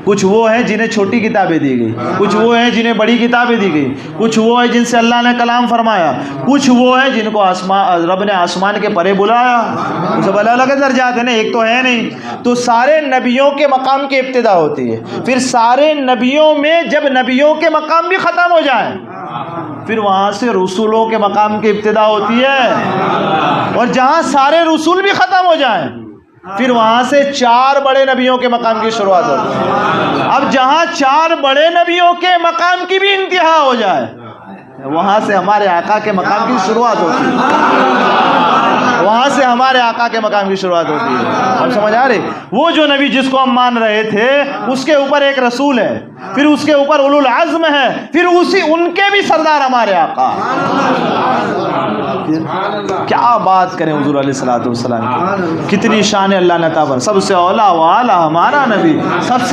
कुछ वो हैं जिन्हें छोटी किताबें दी गई, कुछ वो हैं जिन्हें बड़ी किताबें दी गई, कुछ वो है जिनसे अल्लाह ने कलाम फरमाया, कुछ वो है जिनको रब ने आसमान के परे बुलाया। तो सब अलग अलग दर्जात हैं ना, एक तो है नहीं। तो सारे नबियों के मकाम की इब्तिदा होती है, फिर सारे नबियों में जब नबियों के मकाम भी ख़त्म हो जाए फिर वहाँ से रसूलों के मकाम की इब्तिदा होती है, और जहाँ सारे रसूल भी ख़त्म हो जाएं फिर वहाँ से 4 बड़े नबियों के मकाम की शुरुआत होती है। अब जहाँ 4 बड़े नबियों के मकाम की भी इंतहा हो जाए वहाँ से हमारे आका के मकाम की शुरुआत होती है, वहाँ से हमारे आका के मकाम की शुरुआत होती है। अब समझ आ रही? वो जो नबी जिसको हम मान रहे थे उसके ऊपर एक रसूल है, फिर उसके ऊपर उलुल आज़्म है, फिर उनके भी सरदार हमारे आका। क्या बात करें हुजूर अलैहिस्सलातु वस्सलाम की, कितनी शान अल्लाह ने अता फरमाई। सबसे औला वाला हमारा नबी, सबसे